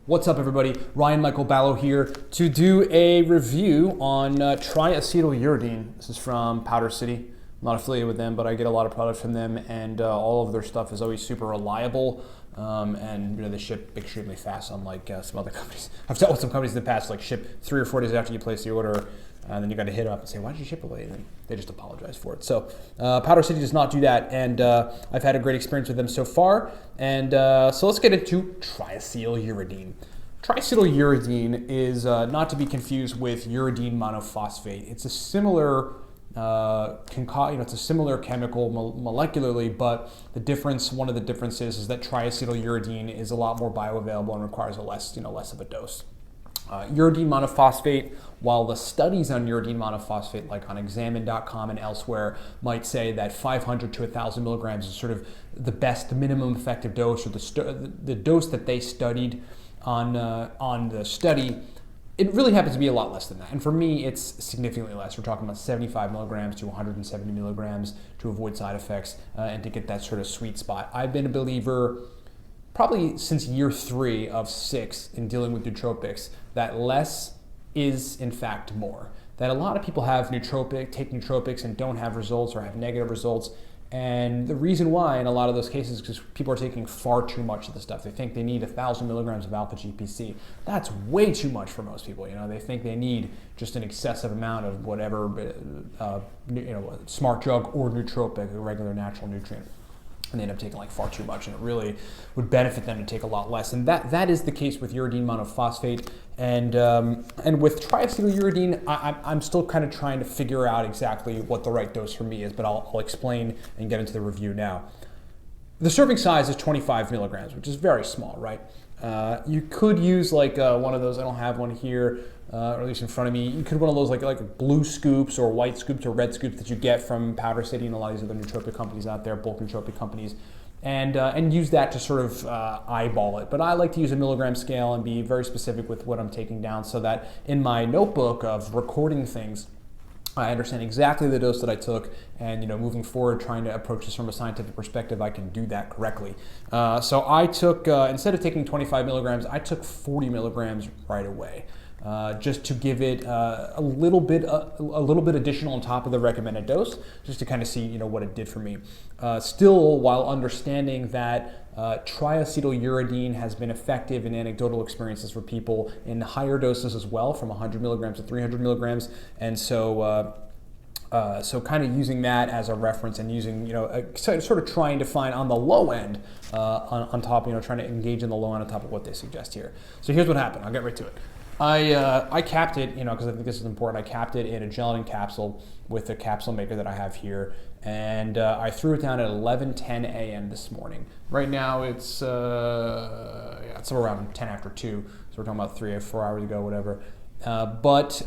What's up, everybody? Ryan Michael Ballo here to do a review on Triacetyluridine. This is from Powder City. I'm not affiliated with them, but I get a lot of products from them, and all of their stuff is always super reliable. And they ship extremely fast, unlike some other companies. I've dealt with some companies in the past, like ship 3 or 4 days after you place the order, and then you got to hit up and say, "Why did you ship it late?" And they just apologize for it. So Powder City does not do that, and I've had a great experience with them so far. And so let's get into triacetyluridine. Triacetyluridine is not to be confused with uridine monophosphate. It's a similar it's a similar chemical molecularly, but one of the differences is that triacetyluridine is a lot more bioavailable and requires less of a dose. Uridine monophosphate, while the studies on uridine monophosphate, like on examine.com and elsewhere, might say that 500 to 1,000 milligrams is sort of the best minimum effective dose, or the dose that they studied on the study, it really happens to be a lot less than that. And for me, it's significantly less. We're talking about 75 milligrams to 170 milligrams to avoid side effects and to get that sort of sweet spot. I've been a believer probably since year 3 of 6 in dealing with nootropics that less is in fact more. That a lot of people take nootropics and don't have results or have negative results. And the reason why in a lot of those cases is because people are taking far too much of the stuff. They think they need 1,000 milligrams of alpha GPC. That's way too much for most people. They think they need just an excessive amount of whatever, smart drug or nootropic, a regular natural nutrient. And they end up taking far too much, and it really would benefit them to take a lot less. And that is the case with uridine monophosphate. And with triacetyluridine, I'm still kind of trying to figure out exactly what the right dose for me is, but I'll explain and get into the review now. The serving size is 25 milligrams, which is very small, right? You could use one of those. I don't have one here, or at least in front of me. You could one of those like blue scoops or white scoops or red scoops that you get from Powder City and a lot of these other nootropic companies out there, bulk nootropic companies, and use that to sort of eyeball it. But I like to use a milligram scale and be very specific with what I'm taking down, so that in my notebook of recording things, I understand exactly the dose that I took, and moving forward, trying to approach this from a scientific perspective, I can do that correctly. So I took, instead of taking 25 milligrams, I took 40 milligrams right away, just to give it a little bit additional on top of the recommended dose, just to kind of see what it did for me. Still, while understanding that triacetyluridine has been effective in anecdotal experiences for people in higher doses as well, from 100 milligrams to 300 milligrams. And so kind of using that as a reference, and using, sort of trying to find on the low end, on top, trying to engage in the low end on top of what they suggest here. So here's what happened. I'll get right to it. I capped it, because I think this is important. I capped it in a gelatin capsule with a capsule maker that I have here, and I threw it down at 11:10 a.m. this morning. Right now it's it's around 10 after 2, so we're talking about 3 or 4 hours ago, whatever. But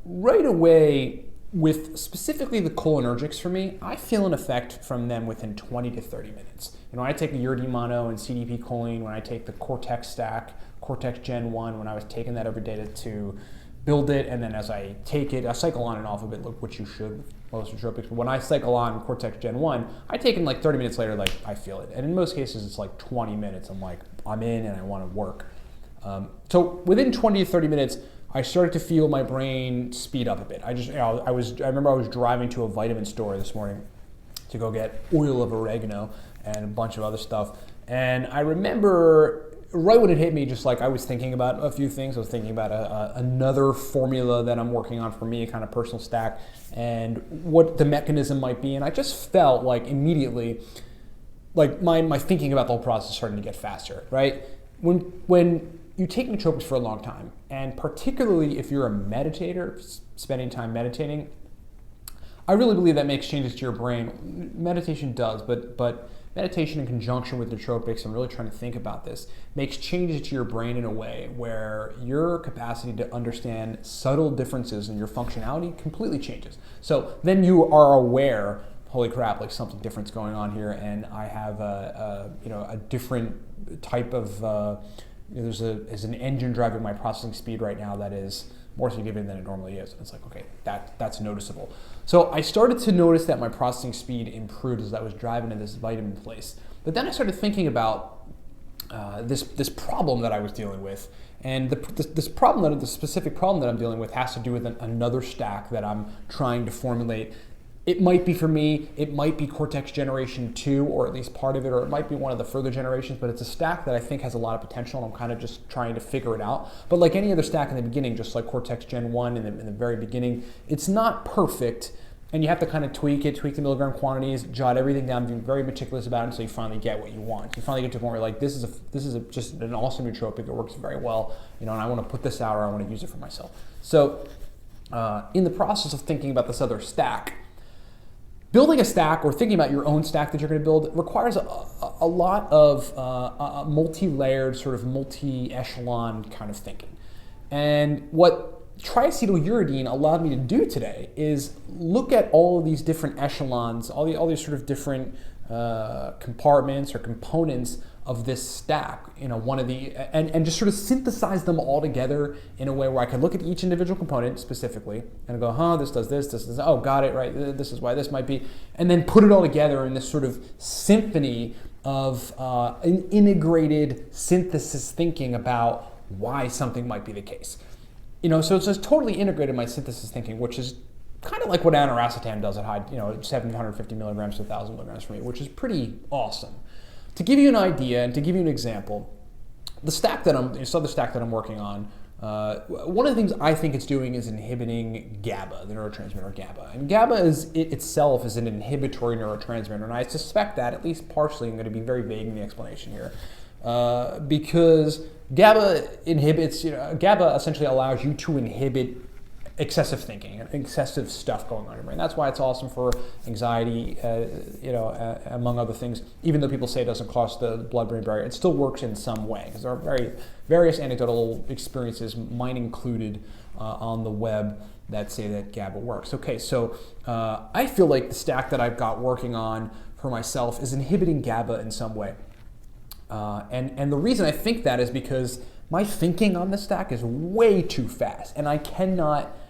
right away, with specifically the cholinergics for me, I feel an effect from them within 20 to 30 minutes. When I take the uridine mono and CDP choline, when I take the Cortex stack, Cortex Gen 1, when I was taking that every day to build it, and then as I take it, I cycle on and off of it, which you should with most nootropics. But when I cycle on Cortex Gen 1, I take it 30 minutes later, I feel it. And in most cases, it's 20 minutes. I'm in and I want to work. So within 20 to 30 minutes, I started to feel my brain speed up a bit. I remember I was driving to a vitamin store this morning to go get oil of oregano and a bunch of other stuff. And I remember right when it hit me, just I was thinking about a few things. I was thinking about another formula that I'm working on for me, a kind of personal stack, and what the mechanism might be. And I just felt immediately, my thinking about the whole process starting to get faster, right? When you take nootropics for a long time, and particularly if you're a meditator, spending time meditating, I really believe that makes changes to your brain. Meditation does, but meditation in conjunction with nootropics, I'm really trying to think about this, makes changes to your brain in a way where your capacity to understand subtle differences in your functionality completely changes. So then you are aware, holy crap, something different's going on here, and I have a different type of there's an engine driving my processing speed right now that is more significant than it normally is. And it's okay, that's noticeable. So I started to notice that my processing speed improved as I was driving to this vitamin place. But then I started thinking about this problem that I was dealing with. And the specific problem that I'm dealing with has to do with another stack that I'm trying to formulate. It might be for me, it might be Cortex Generation 2, or at least part of it, or it might be one of the further generations, but it's a stack that I think has a lot of potential, and I'm kind of just trying to figure it out. But like any other stack in the beginning, just like Cortex Gen 1 in the very beginning, it's not perfect, and you have to kind of tweak the milligram quantities, jot everything down, be very meticulous about it until you finally get what you want. You finally get to a point where you're like, this is just an awesome nootropic, it works very well, and I want to put this out, or I want to use it for myself. So in the process of thinking about this other stack, building a stack or thinking about your own stack that you're going to build requires a lot of multi-layered, sort of multi-echelon kind of thinking. And what triacetyluridine allowed me to do today is look at all of these different echelons, all these sort of different compartments or components of this stack, and just sort of synthesize them all together in a way where I can look at each individual component specifically and go, this does this, oh, got it, right, this is why this might be, and then put it all together in this sort of symphony of an integrated synthesis thinking about why something might be the case. So it's just totally integrated my synthesis thinking, which is kind of like what aniracetam does at high, 750 milligrams to 1,000 milligrams for me, which is pretty awesome. To give you an idea and to give you an example, this other stack that I'm working on, one of the things I think it's doing is inhibiting GABA, the neurotransmitter GABA. And GABA itself is an inhibitory neurotransmitter, and I suspect that, at least partially, I'm going to be very vague in the explanation here, because GABA GABA essentially allows you to inhibit excessive thinking and excessive stuff going on in your brain. That's why it's awesome for anxiety, among other things. Even though people say it doesn't cross the blood-brain barrier, it still works in some way, because there are various anecdotal experiences, mine included, on the web that say that GABA works. Okay, so I feel like the stack that I've got working on for myself is inhibiting GABA in some way. And the reason I think that is because my thinking on the stack is way too fast, and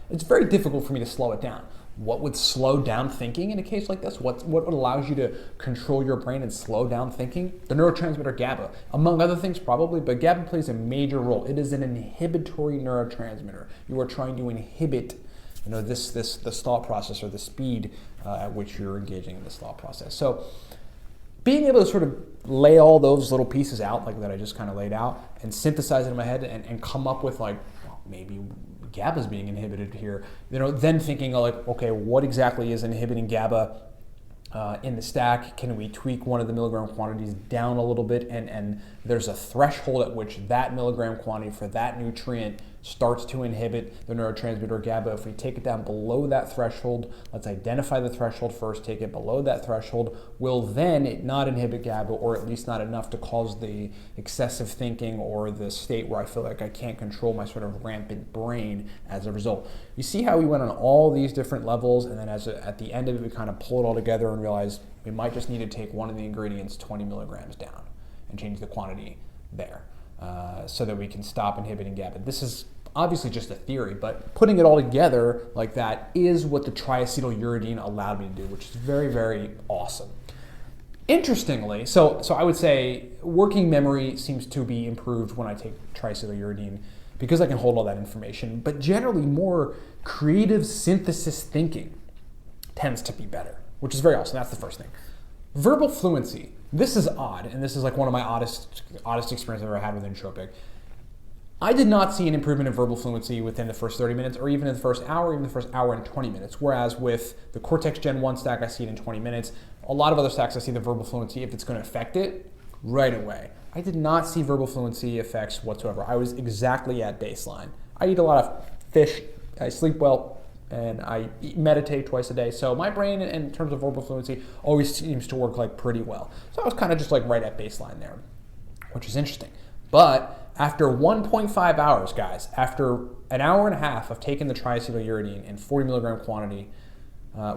it's very difficult for me to slow it down. What would slow down thinking in a case like this? What allows you to control your brain and slow down thinking? The neurotransmitter GABA, among other things probably, but GABA plays a major role. It is an inhibitory neurotransmitter. You are trying to inhibit this thought process, or the speed at which you're engaging in this thought process. So being able to sort of lay all those little pieces out, like that I just kind of laid out, and synthesize it in my head and come up with maybe GABA is being inhibited here, then thinking okay, what exactly is inhibiting GABA in the stack? Can we tweak one of the milligram quantities down a little bit? And there's a threshold at which that milligram quantity for that nutrient starts to inhibit the neurotransmitter GABA. If we take it down below that threshold, let's identify the threshold first, take it below that threshold, will then it not inhibit GABA, or at least not enough to cause the excessive thinking or the state where I feel like I can't control my sort of rampant brain as a result. You see how we went on all these different levels, and then at the end of it, we kind of pull it all together and realize we might just need to take one of the ingredients 20 milligrams down and change the quantity there so that we can stop inhibiting GABA. This is obviously just a theory, but putting it all together like that is what the triacetyluridine allowed me to do, which is very, very awesome. Interestingly, so I would say working memory seems to be improved when I take triacetyluridine because I can hold all that information, but generally more creative synthesis thinking tends to be better, which is very awesome. That's the first thing. Verbal fluency. This is odd, and this is like one of my oddest experiences I've ever had with a nootropic. I did not see an improvement in verbal fluency within the first 30 minutes, or even in the first hour, even the first hour and 20 minutes. Whereas with the Cortex Gen 1 stack, I see it in 20 minutes. A lot of other stacks, I see the verbal fluency, if it's going to affect it, right away. I did not see verbal fluency effects whatsoever. I was exactly at baseline. I eat a lot of fish, I sleep well, and I meditate twice a day. So my brain, in terms of verbal fluency, always seems to work pretty well. So I was kind of just right at baseline there, which is interesting. But after 1.5 hours, guys, after an hour and a half of taking the triacetyluridine in 40 milligram quantity,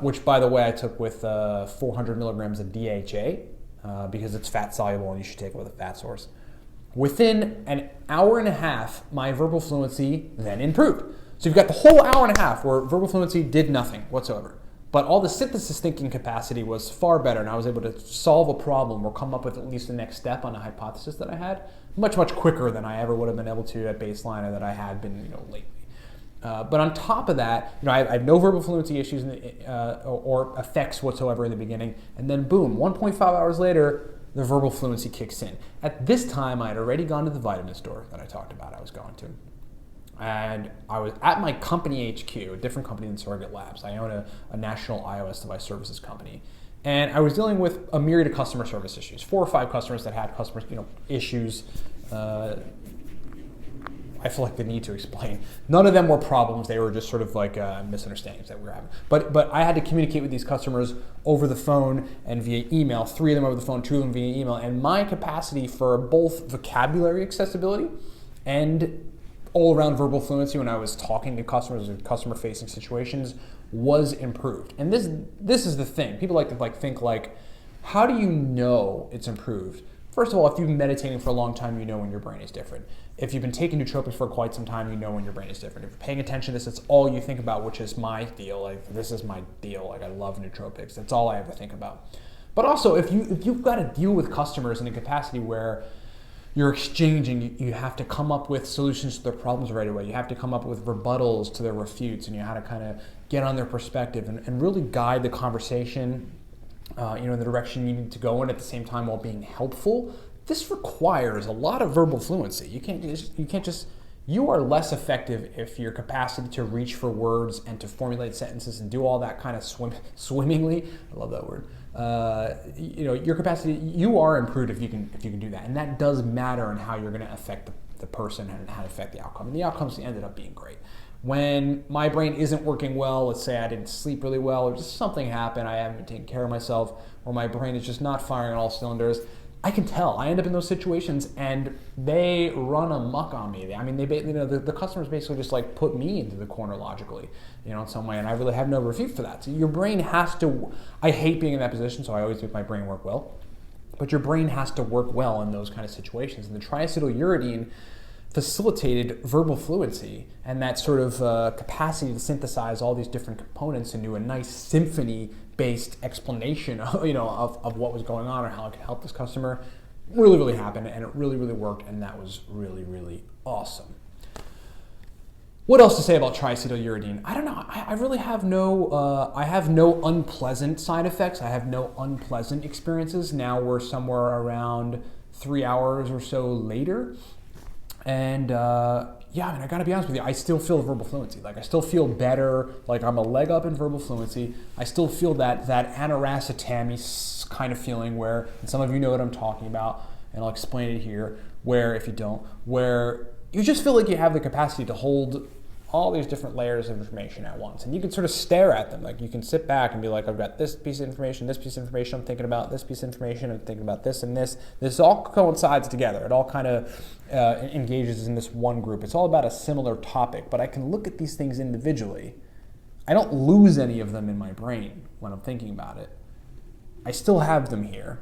which, by the way, I took with 400 milligrams of DHA because it's fat soluble and you should take it with a fat source. Within an hour and a half, my verbal fluency then improved. So you've got the whole hour and a half where verbal fluency did nothing whatsoever. But all the synthesis thinking capacity was far better, and I was able to solve a problem or come up with at least the next step on a hypothesis that I had much, much quicker than I ever would have been able to at baseline or that I had been, lately. But on top of that, I have no verbal fluency issues or effects whatsoever in the beginning, and then boom, 1.5 hours later, the verbal fluency kicks in. At this time, I had already gone to the vitamin store that I talked about I was going to. And I was at my company HQ, a different company than Surrogate Labs. I own a national iOS device services company. And I was dealing with a myriad of customer service issues. 4 or 5 customers that had customer issues. I feel like the need to explain. None of them were problems. They were just sort of like misunderstandings that we were having. But I had to communicate with these customers over the phone and via email. 3 of them over the phone, 2 of them via email. And my capacity for both vocabulary accessibility and all-around verbal fluency when I was talking to customers in customer-facing situations was improved. And this is the thing. People like to think how do you know it's improved? First of all, if you've been meditating for a long time, you know when your brain is different. If you've been taking nootropics for quite some time, you know when your brain is different. If you're paying attention to this, it's all you think about, which is my deal. This is my deal. I love nootropics. That's all I ever think about. But also, if you've got to deal with customers in a capacity where you're exchanging, you have to come up with solutions to their problems right away. You have to come up with rebuttals to their refutes, and you have to kind of get on their perspective and really guide the conversation in the direction you need to go in at the same time while being helpful. This requires a lot of verbal fluency. You are less effective if your capacity to reach for words and to formulate sentences and do all that kind of swimmingly. I love that word. Your capacity, you are improved if you can do that, and that does matter in how you're going to affect the person and how to affect the outcome. And the outcomes ended up being great. When my brain isn't working well, let's say I didn't sleep really well, or just something happened, I haven't been taking care of myself, or my brain is just not firing on all cylinders, I can tell. I end up in those situations, and they run amok on me. The customers basically just put me into the corner logically, in some way, and I really have no refute for that. So your brain has to. I hate being in that position, so I always make my brain work well. But your brain has to work well in those kind of situations, and the triacetyluridine facilitated verbal fluency and that sort of capacity to synthesize all these different components into a nice symphony-based explanation of what was going on or how it could help this customer. Really, really happened, and it really, really worked, and that was really, really awesome. What else to say about triacetyluridine? I don't know. I really have I have no unpleasant side effects. I have no unpleasant experiences. Now we're somewhere around 3 hours or so later. And I gotta be honest with you, I still feel verbal fluency. I still feel better, I'm a leg up in verbal fluency. I still feel that anaracetammy kind of feeling where, and some of you know what I'm talking about, and I'll explain it here, where, if you don't, where you just feel like you have the capacity to hold all these different layers of information at once. And you can sort of stare at them. You can sit back and be like, I've got this piece of information I'm thinking about, this piece of information I'm thinking about, this and this. This all coincides together. It all kind of engages in this one group. It's all about a similar topic, but I can look at these things individually. I don't lose any of them in my brain when I'm thinking about it. I still have them here.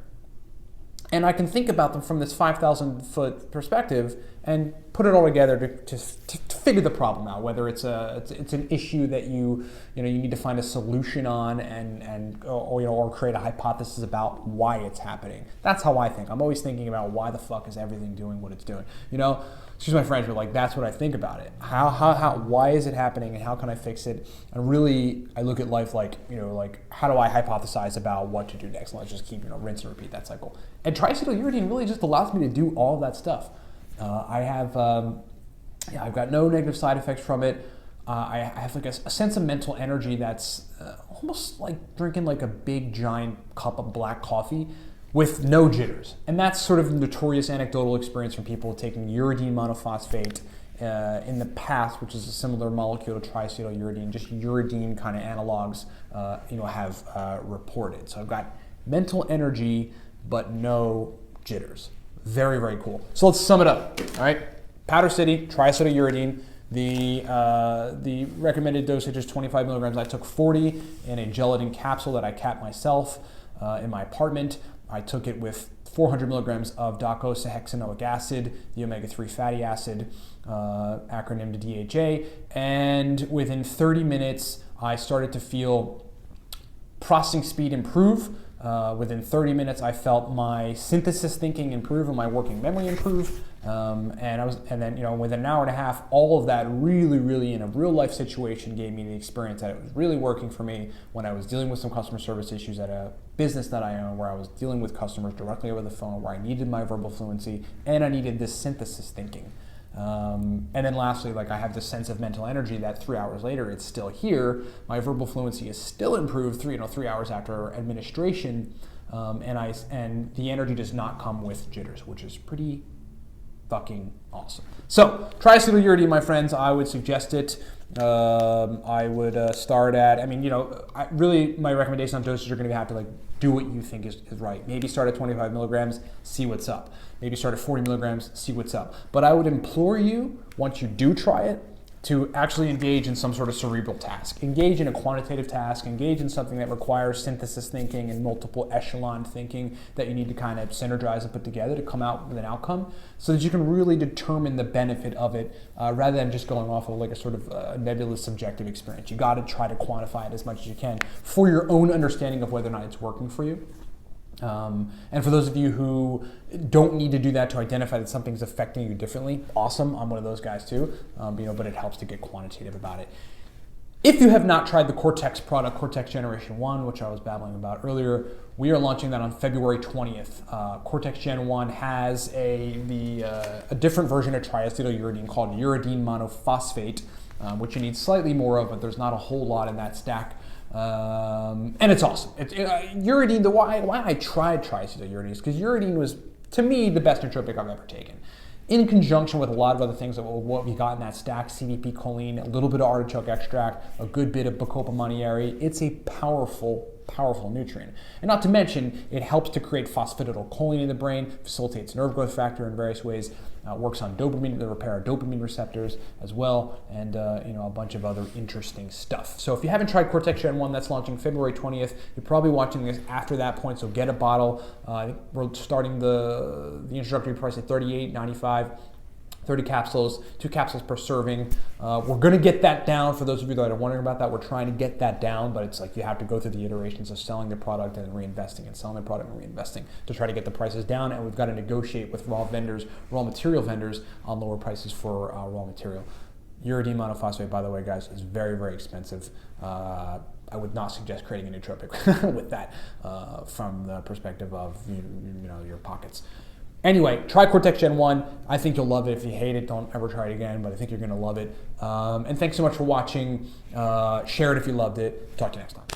And I can think about them from this 5,000-foot perspective and put it all together to figure the problem out. Whether it's an issue that you need to find a solution on or create a hypothesis about why it's happening. That's how I think. I'm always thinking about why the fuck is everything doing what it's doing. Excuse my French, but that's what I think about it. Why is it happening, and how can I fix it? And really, I look at life how do I hypothesize about what to do next? And let's just keep rinse and repeat that cycle. And triacetyluridine really just allows me to do all of that stuff. I've got no negative side effects from it. I have a sense of mental energy that's almost like drinking a big giant cup of black coffee with no jitters. And that's sort of a notorious anecdotal experience from people taking uridine monophosphate in the past, which is a similar molecule to triacetyluridine, just uridine kind of analogs, have reported. So I've got mental energy, but no jitters. Very, very cool. So let's sum it up. All right, Powder City, triacetyluridine. The recommended dosage is 25 milligrams. I took 40 in a gelatin capsule that I capped myself in my apartment. I took it with 400 milligrams of docosahexaenoic acid, the omega-3 fatty acid, acronym to DHA, and within 30 minutes, I started to feel processing speed improve. Within 30 minutes, I felt my synthesis thinking improve and my working memory improve. And then, you know, within an hour and a half, all of that really in a real life situation gave me the experience that it was really working for me when I was dealing with some customer service issues at a business that I own, where I was dealing with customers directly over the phone, where I needed my verbal fluency and I needed this synthesis thinking. And then lastly, like, I have this sense of mental energy that 3 hours later, it's still here. My verbal fluency is still improved 3 hours after administration. And the energy does not come with jitters, which is pretty fucking awesome. So, triacetyluridine, my friends, I would suggest it. I would start at, I mean, you know, really my recommendation on dosage are going to have to, like, do what you think is right. Maybe start at 25 milligrams, see what's up. Maybe start at 40 milligrams, see what's up. But I would implore you, once you do try it, to actually engage in some sort of cerebral task. Engage in a quantitative task, engage in something that requires synthesis thinking and multiple echelon thinking that you need to kind of synergize and put together to come out with an outcome, so that you can really determine the benefit of it rather than just going off of like a sort of nebulous subjective experience. You got to try to quantify it as much as you can for your own understanding of whether or not it's working for you. And for those of you who don't need to do that to identify that something's affecting you differently, awesome. I'm one of those guys too. But it helps to get quantitative about it. If you have not tried the Cortex product, Cortex Generation 1, which I was babbling about earlier, we are launching that on February 20th. Cortex Gen 1 has a different version of triacetyluridine called uridine monophosphate, which you need slightly more of, but there's not a whole lot in that stack. And it's awesome. Uridine, why I tried triacetyluridine is because uridine was, to me, the best nootropic I've ever taken. In conjunction with a lot of other things, what we got in that stack, CBP choline, a little bit of artichoke extract, a good bit of Bacopa monnieri, it's a powerful nutrient. And not to mention, it helps to create phosphatidylcholine in the brain, facilitates nerve growth factor in various ways, works on dopamine, the repair of dopamine receptors as well, and a bunch of other interesting stuff. So if you haven't tried Cortex Gen 1, that's launching February 20th. You're probably watching this after that point, so get a bottle. I think we're starting the introductory price at $38.95. 30 capsules, 2 capsules per serving. We're gonna get that down. For those of you that are wondering about that, we're trying to get that down, but it's like you have to go through the iterations of selling the product and reinvesting and selling the product and reinvesting to try to get the prices down. And we've got to negotiate with raw material vendors on lower prices for raw material. Uridine monophosphate, by the way, guys, is very, very expensive. I would not suggest creating a nootropic with that from the perspective of your pockets. Anyway, try Cortex Gen 1. I think you'll love it. If you hate it, don't ever try it again, but I think you're going to love it. And thanks so much for watching. Share it if you loved it. Talk to you next time.